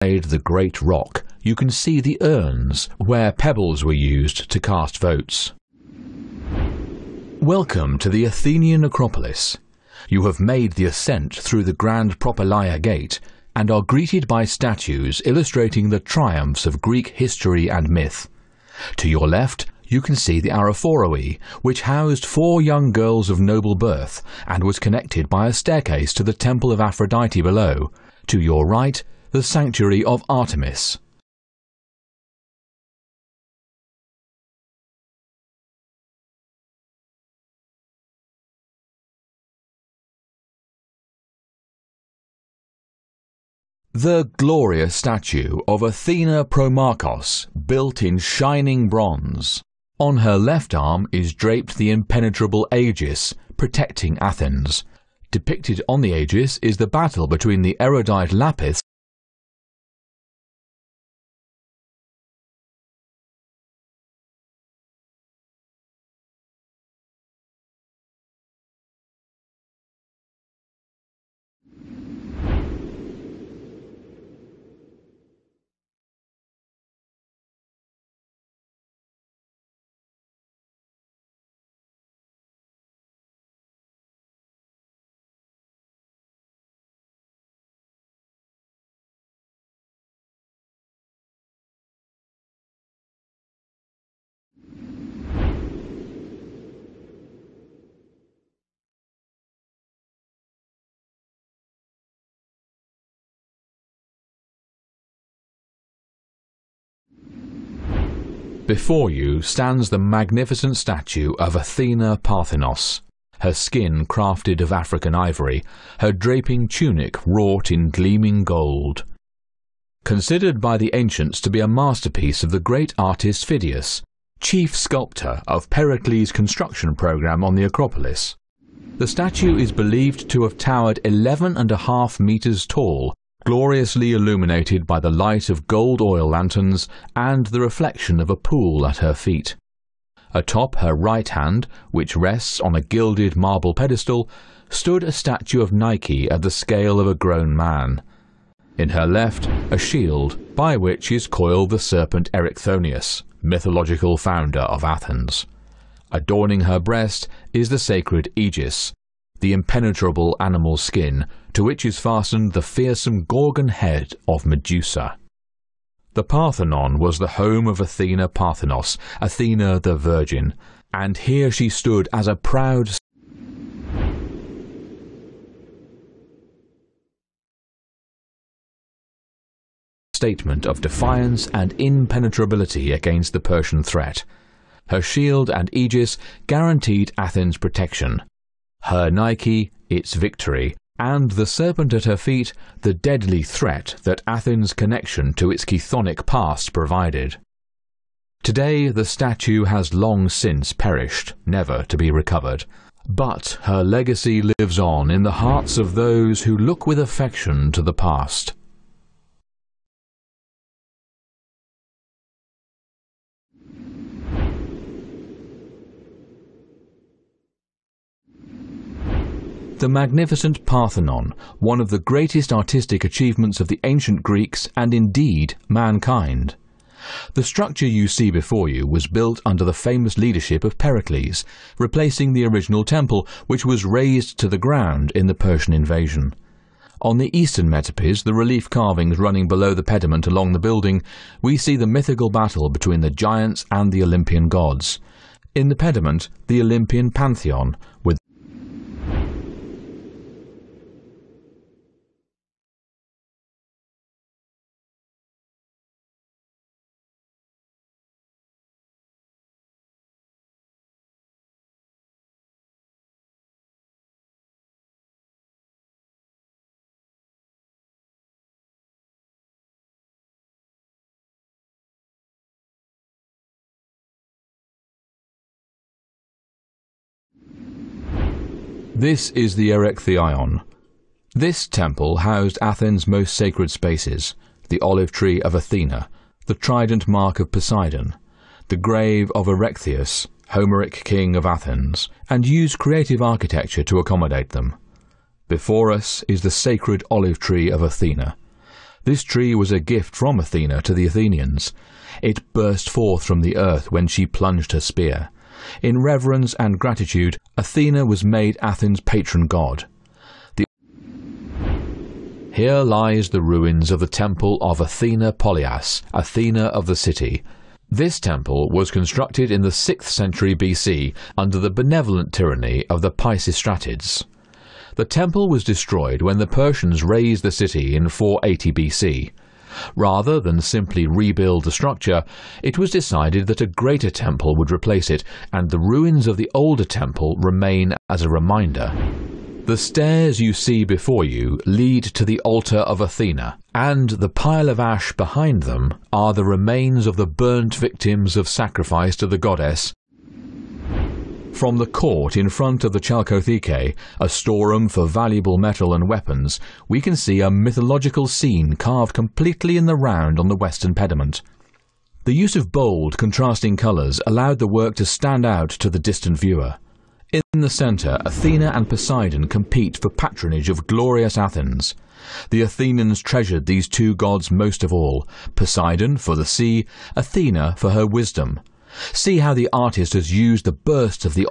the great rock, you can see the urns where pebbles were used to cast votes. Welcome to the Athenian Acropolis. You have made the ascent through the Grand Propylaea Gate and are greeted by statues illustrating the triumphs of Greek history and myth. To your left, you can see the Araphoroi, which housed 4 young girls of noble birth and was connected by a staircase to the Temple of Aphrodite below. To your right, the Sanctuary of Artemis. The glorious statue of Athena Promarchos, built in shining bronze. On her left arm is draped the impenetrable Aegis, protecting Athens. Depicted on the Aegis is the battle between the erudite Lapiths Before you stands the magnificent statue of Athena Parthenos, her skin crafted of African ivory, her draping tunic wrought in gleaming gold. Considered by the ancients to be a masterpiece of the great artist Phidias, chief sculptor of Pericles' construction program on the Acropolis. The statue is believed to have towered 11.5 meters tall, gloriously illuminated by the light of gold oil lanterns and the reflection of a pool at her feet. Atop her right hand, which rests on a gilded marble pedestal, stood a statue of Nike at the scale of a grown man. In her left, a shield by which is coiled the serpent Erichthonius, mythological founder of Athens. Adorning her breast is the sacred Aegis, the impenetrable animal skin to which is fastened the fearsome Gorgon head of Medusa. The Parthenon was the home of Athena Parthenos, Athena the Virgin, and here she stood as a proud statement of defiance and impenetrability against the Persian threat. Her shield and aegis guaranteed Athens' protection. Her Nike, its victory, and the serpent at her feet, the deadly threat that Athens' connection to its chthonic past provided. Today the statue has long since perished, never to be recovered. But her legacy lives on in the hearts of those who look with affection to the past. The magnificent Parthenon, one of the greatest artistic achievements of the ancient Greeks and indeed mankind. The structure you see before you was built under the famous leadership of Pericles, replacing the original temple which was razed to the ground in the Persian invasion. On the eastern metopes, the relief carvings running below the pediment along the building, we see the mythical battle between the giants and the Olympian gods. In the pediment, the Olympian pantheon, with This is the Erechtheion. This temple housed Athens' most sacred spaces, the olive tree of Athena, the trident mark of Poseidon, the grave of Erechtheus, Homeric king of Athens, and used creative architecture to accommodate them. Before us is the sacred olive tree of Athena. This tree was a gift from Athena to the Athenians. It burst forth from the earth when she plunged her spear. In reverence and gratitude, Athena was made Athens' patron god. Here lies the ruins of the Temple of Athena Polias, Athena of the city. This temple was constructed in the 6th century BC under the benevolent tyranny of the Pisistratids. The temple was destroyed when the Persians razed the city in 480 BC. Rather than simply rebuild the structure, it was decided that a greater temple would replace it, and the ruins of the older temple remain as a reminder. The stairs you see before you lead to the altar of Athena, and the pile of ash behind them are the remains of the burnt victims of sacrifice to the goddess. From the court in front of the Chalkotheke, a storeroom for valuable metal and weapons, we can see a mythological scene carved completely in the round on the western pediment. The use of bold, contrasting colours allowed the work to stand out to the distant viewer. In the centre, Athena and Poseidon compete for patronage of glorious Athens. The Athenians treasured these two gods most of all, Poseidon for the sea, Athena for her wisdom. See how the artist has used the bursts of the